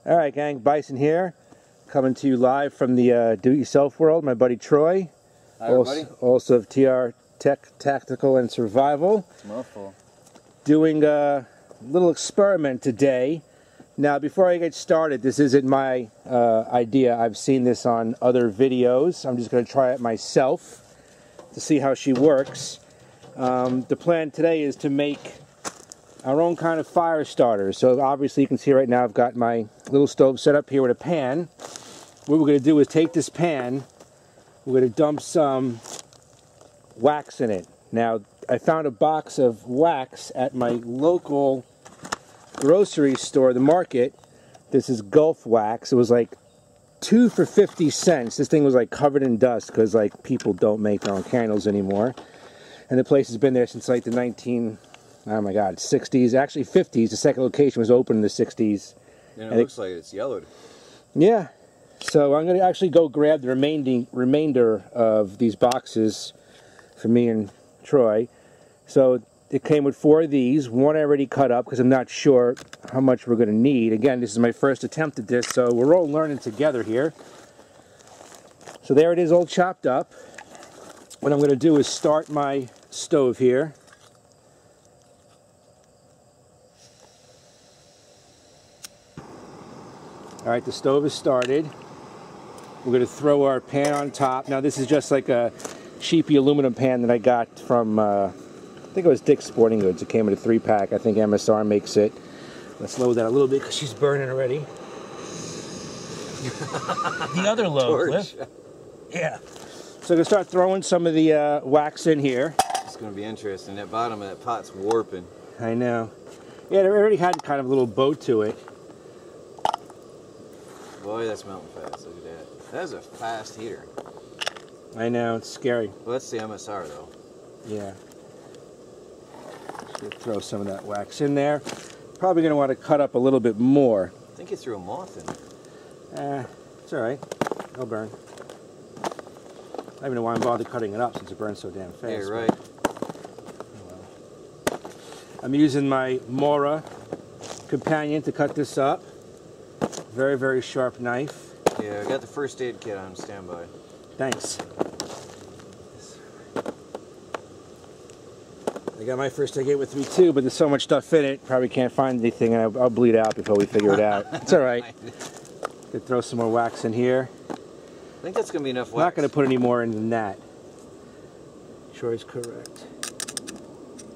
Alright gang, Bison here, coming to you live from the do-it-yourself world. My buddy Troy, hi everybody. Also of TR Tech Tactical and Survival. It's a mouthful. Doing a little experiment today. Now before I get started, this isn't my idea. I've seen this on other videos. I'm just going to try it myself to see how she works. The plan today is to make our own kind of fire starter. So obviously you can see right now I've got my little stove set up here with a pan. What we're going to do is take this pan, we're going to dump some wax in it. Now I found a box of wax at my local grocery store, the market. This is Gulf Wax. It was like 2 for 50 cents. This thing was like covered in dust because like people don't make their own candles anymore. And the place has been there since like the 60s, actually 50s. The second location was opened in the 60s. And it looks like it's yellowed. Yeah. So I'm going to actually go grab the remainder of these boxes for me and Troy. So it came with 4 of these. One I already cut up because I'm not sure how much we're going to need. Again, this is my first attempt at this, so we're all learning together here. So there it is, all chopped up. What I'm going to do is start my stove here. Alright, the stove is started. We're going to throw our pan on top. Now this is just like a cheapy aluminum pan that I got from, I think it was Dick's Sporting Goods. It came in a 3-pack. I think MSR makes it. Let's load that a little bit because she's burning already. The other load, Cliff. Yeah. So I'm going to start throwing some of the wax in here. It's going to be interesting. That bottom of that pot's warping. I know. Yeah, it already had kind of a little boat to it. Boy, that's melting fast. Look at that. That is a fast heater. I know, it's scary. Well, that's the MSR, though. Yeah. Just gonna throw some of that wax in there. Probably going to want to cut up a little bit more. I think you threw a moth in there. It's alright. It'll burn. I don't even know why I'm bothered cutting it up since it burns so damn fast. Yeah, right. Oh well. I'm using my Mora companion to cut this up. Very, very sharp knife. Yeah, I got the first aid kit on standby. Thanks. I got my first aid kit with me too, but there's so much stuff in it, probably can't find anything, and I'll bleed out before we figure it out. It's alright. Could throw some more wax in here. I think that's going to be enough wax. I'm not going to put any more in than that. Troy's correct.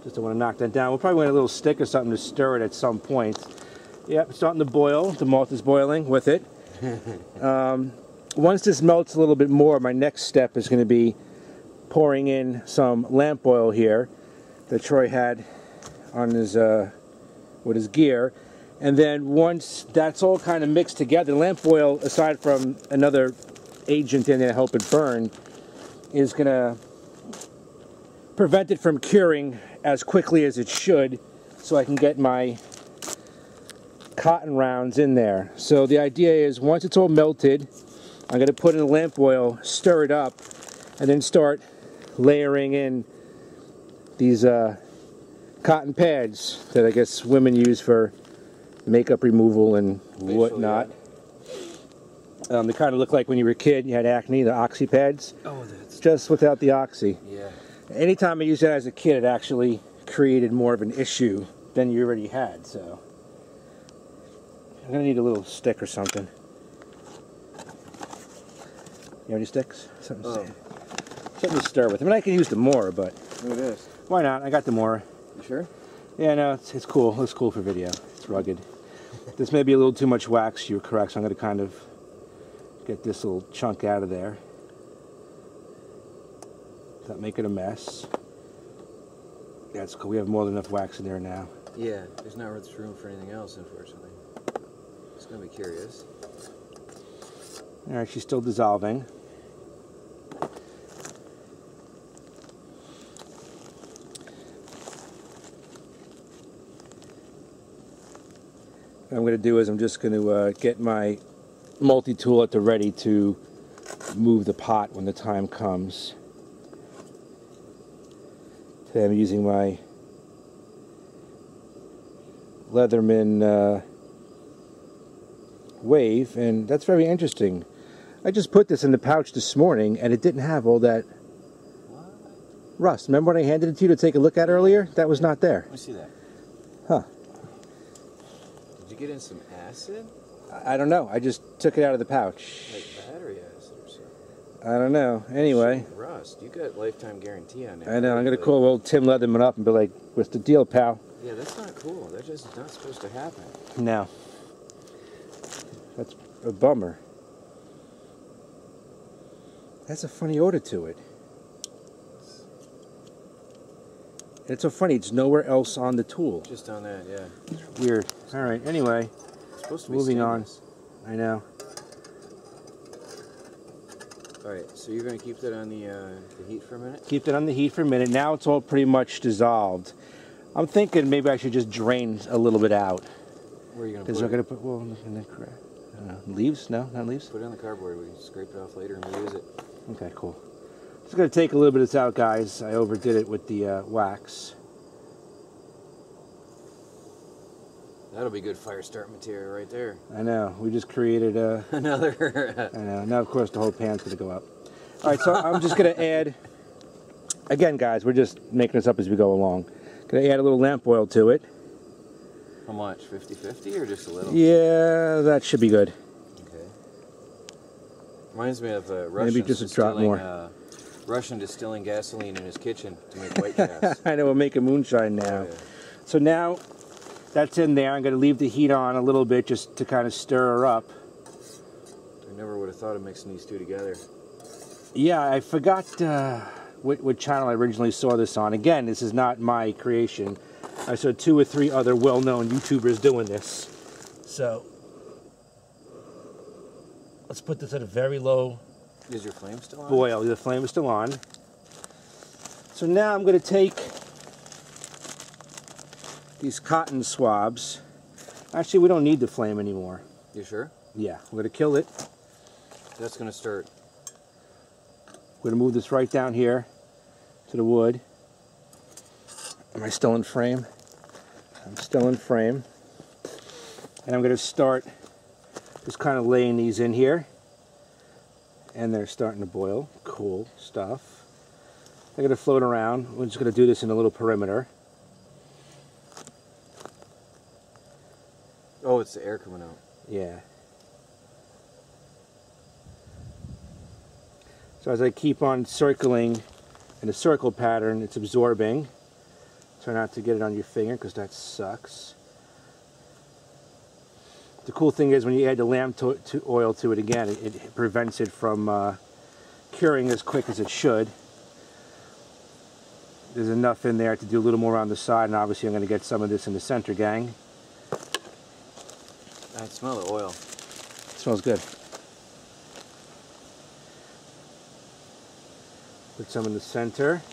Just don't want to knock that down. We'll probably want a little stick or something to stir it at some point. Yep, it's starting to boil. The moth is boiling with it. Once this melts a little bit more, my next step is going to be pouring in some lamp oil here that Troy had on his with his gear. And then once that's all kind of mixed together, lamp oil, aside from another agent in there to help it burn, is going to prevent it from curing as quickly as it should, so I can get my cotton rounds in there. So the idea is once it's all melted, I'm going to put in the lamp oil, stir it up, and then start layering in these cotton pads that I guess women use for makeup removal and whatnot. Yeah. They kind of look like when you were a kid, you had acne, the Oxy pads. Oh, that's just without the Oxy. Yeah. Anytime I used that as a kid, it actually created more of an issue than you already had, so I'm going to need a little stick or something. You have any sticks? Something to stir with. I mean, I can use the Mora, but Look at this. Why not? I got the Mora. You sure? Yeah, no, it's cool. It's cool for video. It's rugged. This may be a little too much wax, you're correct, so I'm going to kind of get this little chunk out of there. Not make it a mess. That's cool. We have more than enough wax in there now. Yeah, there's not much room for anything else, unfortunately. It's going to be curious. Alright, she's still dissolving. What I'm going to do is I'm just going to get my multi-tool at the ready to move the pot when the time comes. Today I'm using my Leatherman wave, and that's very interesting. I just put this in the pouch this morning, and it didn't have all that What? rust. Remember when I handed it to you to take a look at earlier? That was not there. Let me see that. Huh. Did you get in some acid? I don't know. I just took it out of the pouch. Like battery acid or something? I don't know. Anyway, Shit, rust. You got lifetime guarantee on that. I know. I'm going to call old Tim Leatherman up and be like, what's the deal, pal? Yeah, that's not cool. That just is not supposed to happen. No. That's a bummer. That's a funny odor to it. It's so funny. It's nowhere else on the tool. Just on that, yeah. It's weird. All right. Anyway, It's supposed to be moving on. stainless. I know. All right, so you're going to keep that on the heat for a minute? Keep it on the heat for a minute. Now it's all pretty much dissolved. I'm thinking maybe I should just drain a little bit out. Where are you going to Because put we're it? going to put, well, in the crack. I don't know. Leaves? No, not leaves? Put it on the cardboard. We can scrape it off later and reuse it. Okay, cool. Just going to take a little bit of this out, guys. I overdid it with the wax. That'll be good fire start material right there. I know. We just created a... Another. I know. Now, of course, the whole pan's going to go up. All right, so I'm just going to add... Again, guys, we're just making this up as we go along. Going to add a little lamp oil to it. How much? 50-50 or just a little? Yeah, that should be good. Okay. Reminds me of Russian Maybe just a drop more. Russian distilling gasoline in his kitchen to make white gas. I know, we're making moonshine now. Oh, yeah. So now that's in there. I'm going to leave the heat on a little bit just to kind of stir her up. I never would have thought of mixing these two together. Yeah, I forgot what channel I originally saw this on. Again, this is not my creation. I saw 2 or 3 other well-known YouTubers doing this. So let's put this at a very low Is your flame still on? boil. The flame is still on. So now I'm going to take these cotton swabs. Actually, we don't need the flame anymore. You sure? Yeah, we're going to kill it. That's going to start. We're going to move this right down here to the wood. Am I still in frame? I'm still in frame. And I'm going to start just kind of laying these in here. And they're starting to boil. Cool stuff. They're going to float around. We're just going to do this in a little perimeter. Oh, it's the air coming out. Yeah. So as I keep on circling in a circle pattern, it's absorbing. Try not to get it on your finger because that sucks. The cool thing is when you add the lamp oil to it again, it prevents it from curing as quick as it should. There's enough in there to do a little more on the side, and obviously I'm going to get some of this in the center, gang. I smell the oil. It smells good. Put some in the center.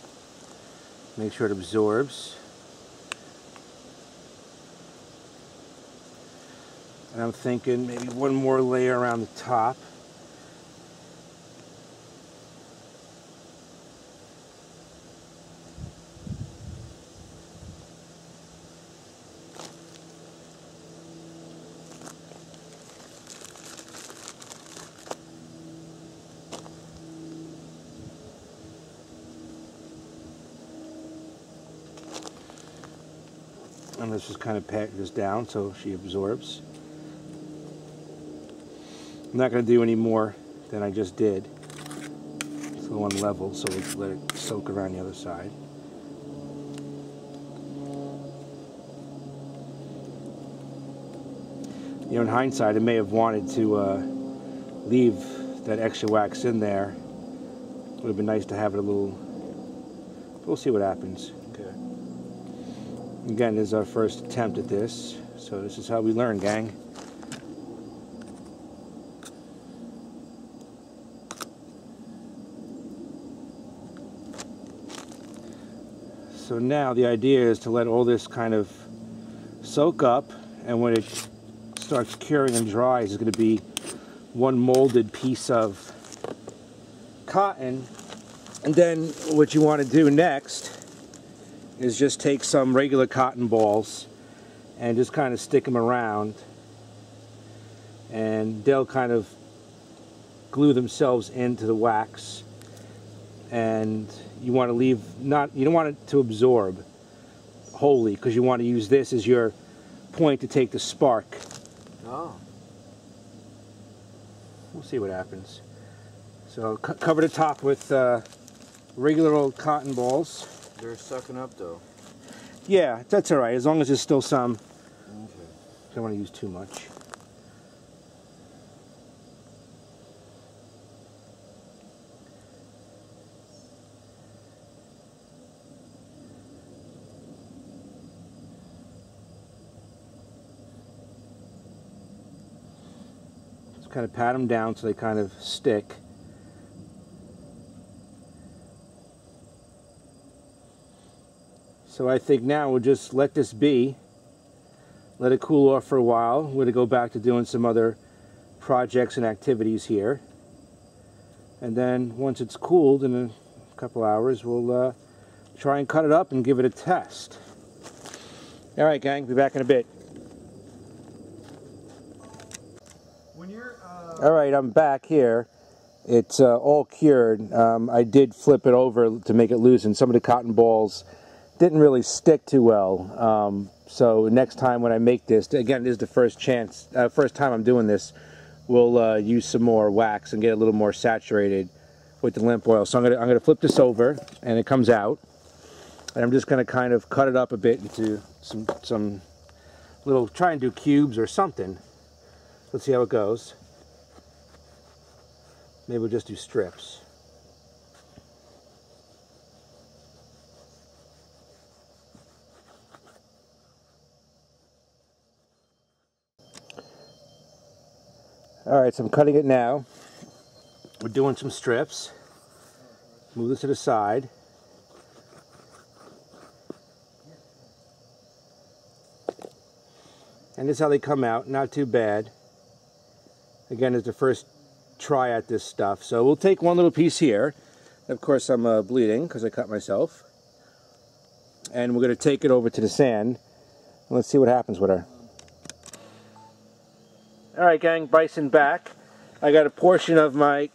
Make sure it absorbs. And I'm thinking maybe one more layer around the top. And let's just kind of pat this down so she absorbs. I'm not going to do any more than I just did. It's on one level, so we'll let it soak around the other side. You know, in hindsight, I may have wanted to leave that extra wax in there. It would have been nice to have it a little... We'll see what happens. Okay. Again, this is our first attempt at this, so this is how we learn, gang. So now the idea is to let all this kind of soak up, and when it starts curing and dries, it's going to be one molded piece of cotton. And then what you want to do next is just take some regular cotton balls and just kind of stick them around and they'll kind of glue themselves into the wax, and you want to leave you don't want it to absorb wholly, because you want to use this as your point to take the spark. Oh. We'll see what happens. So cover the top with regular old cotton balls. They're sucking up though. Yeah, that's all right, as long as there's still some. Okay. Don't want to use too much. Just kind of pat them down so they kind of stick. So I think now we'll just let this be, let it cool off for a while. We're going to go back to doing some other projects and activities here. And then once it's cooled in a couple hours, we'll try and cut it up and give it a test. All right, gang, be back in a bit. When you're, All right, I'm back here. It's all cured. I did flip it over to make it loose, and some of the cotton balls didn't really stick too well. So next time when I make this, again, this is the first time I'm doing this, we'll use some more wax and get a little more saturated with the lamp oil. So I'm gonna flip this over, and it comes out, and I'm just gonna kind of cut it up a bit into some little, try and do cubes or something. Let's see how it goes. Maybe we'll just do strips. All right, so I'm cutting it now. We're doing some strips. Move this to the side. And this is how they come out, not too bad. Again, it's the first try at this stuff. So we'll take one little piece here. Of course, I'm bleeding because I cut myself. And we're going to take it over to the sand. And let's see what happens with her. Alright gang, Bison back. I got a portion of my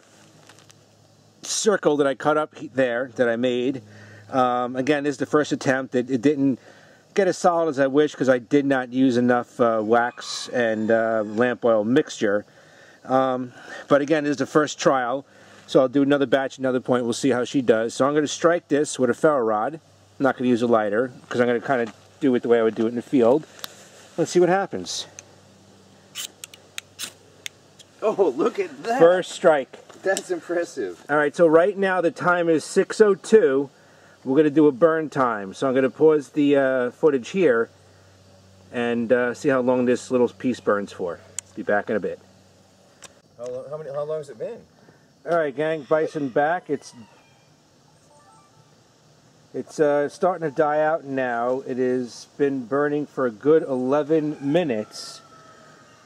circle that I cut up there that I made. Again, this is the first attempt. It didn't get as solid as I wish because I did not use enough wax and lamp oil mixture. But again, this is the first trial. So I'll do another batch, another point. We'll see how she does. So I'm going to strike this with a ferro rod. I'm not going to use a lighter because I'm going to kind of do it the way I would do it in the field. Let's see what happens. oh, look at that. First strike. That's impressive. All right, so right now the time is 6:02. We're going to do a burn time. So I'm going to pause the footage here and see how long this little piece burns for. Be back in a bit. How long has it been? All right, gang, Bison back. It's starting to die out now. It has been burning for a good 11 minutes.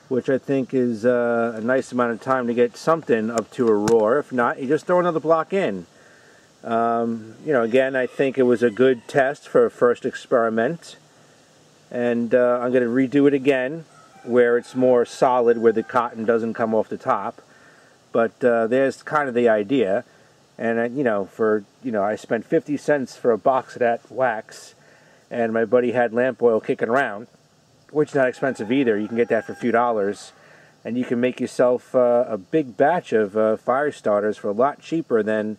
Which I think is a nice amount of time to get something up to a roar. If not, you just throw another block in. You know, again, I think it was a good test for a first experiment. And I'm going to redo it again, where it's more solid, where the cotton doesn't come off the top. But there's kind of the idea. And, you know, I spent 50 cents for a box of that wax, and my buddy had lamp oil kicking around. Which is not expensive either. You can get that for a few dollars, and you can make yourself a big batch of fire starters for a lot cheaper than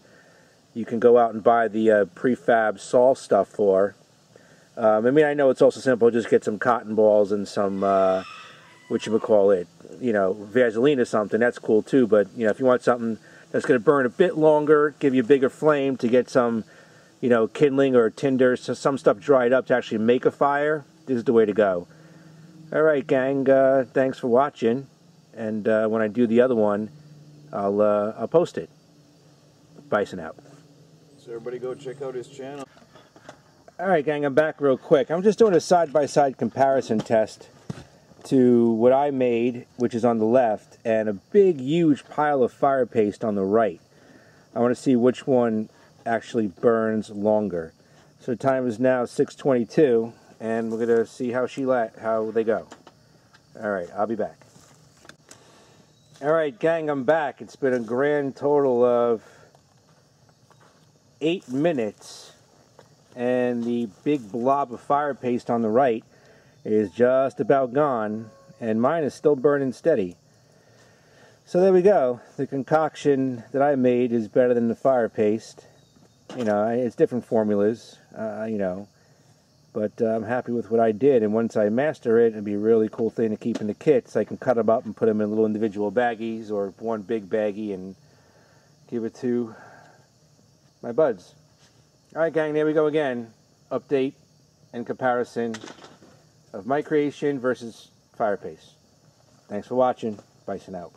you can go out and buy the prefab Sol stuff for. I mean, I know it's also simple. Just get some cotton balls and some whatchamacallit, you know, Vaseline or something. That's cool too. But you know, if you want something that's going to burn a bit longer, give you a bigger flame to get some, you know, kindling or tinder, so some stuff dried up to actually make a fire, this is the way to go. Alright gang, thanks for watching, and when I do the other one, I'll post it. Bison out. So everybody go check out his channel. Alright gang, I'm back real quick. I'm just doing a side-by-side comparison test to what I made, which is on the left, and a big huge pile of fire paste on the right. I want to see which one actually burns longer. So the time is now 6:22. And we're going to see how they go. All right, I'll be back. Alright gang, I'm back. It's been a grand total of 8 minutes, and the big blob of fire paste on the right is just about gone, and mine is still burning steady. So there we go. The concoction that I made is better than the fire paste. You know, it's different formulas, you know, but I'm happy with what I did, and once I master it, it'll be a really cool thing to keep in the kit, so I can cut them up and put them in little individual baggies, or one big baggie, and give it to my buds. Alright gang, there we go again. Update and comparison of my creation versus fire paste. Thanks for watching. Bison out.